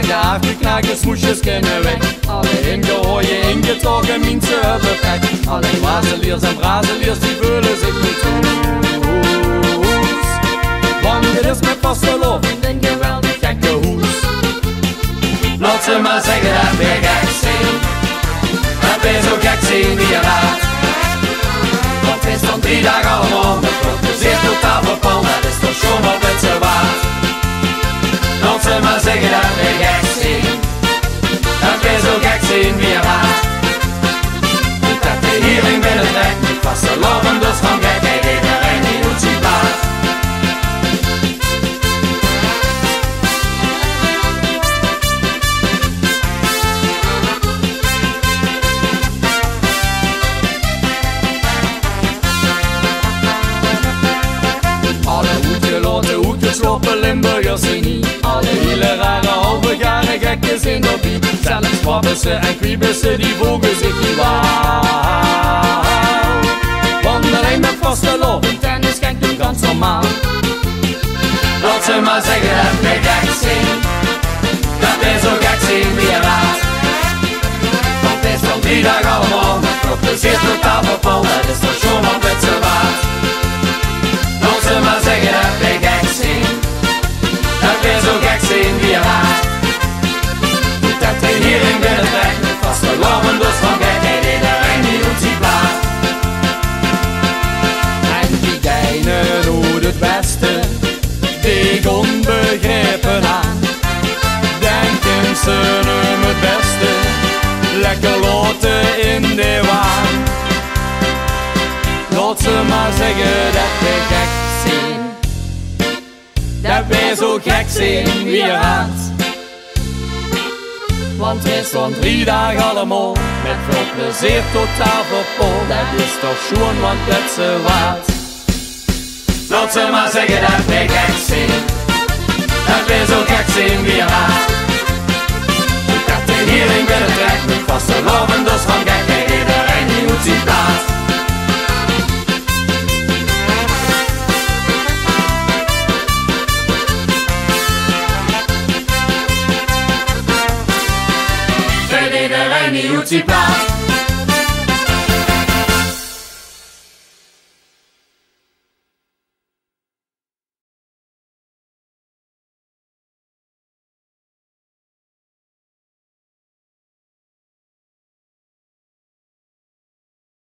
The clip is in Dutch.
gemaakt, afgeknaakte smoesjes kunnen weg. Alle ingehooien, ingetogen mensen hebben pech. Alleen wazeliers en brazeliers die voelen zich niet goed. Want dit is met vastelovend een geweldig gekke hoes. Laat ze maar zeggen dat we gek zijn, dat we zo gek zijn wie je raad. Want het is van 3 dagen allemaal met plezier totaal verpand, dat is toch schon wel met z'n waard. Laat ze maar zeggen dat we gek zijn, dat we zo gek zijn wie je raad. Dat de hier in binnentrekt, niet vastelovend dus van gekheid, iedereen die doet zijn paard. Sloppen Limburgers zijn niet. Alle hele rare halvegare gekken zijn erbij. Zelfs kwabbessen en kwiebussen die voegen zich niet wauw. Wandeling met vastelovend en is gek doen ganz normaal. Laat ze maar zeggen dat we gek zijn, dat we zo gek zijn wie je raad. Want het is van 3 dagen allemaal met veel plezier totaal verpand, dat is toch schon wel met z'n waard. Laat ze maar zeggen dat we gek zijn, dat we zo gek zijn wie je raad. Dat we hier in binnentrekt, met vastelovend dus van gekheid, iedereen die doet zijn plaat. En die deinen doen het beste, die onbegrepen aan. Denken ze hem het beste, lekker loten in de waan. Laat ze maar zeggen dat we gek zijn, dat wij zo gek zijn wie je raadt. Want er is van 3 dagen allemaal met veel plezier totaal verpoold. Dat is toch schoon, want het ze waard. Laat ze maar zeggen dat wij gek zijn, dat wij zo gek zijn wie je raadt. Dat de hier in binnentrekt met vastelovend dus van gekheid, iedereen die doet zijn plaat. Iedereen die doet zijn plaat.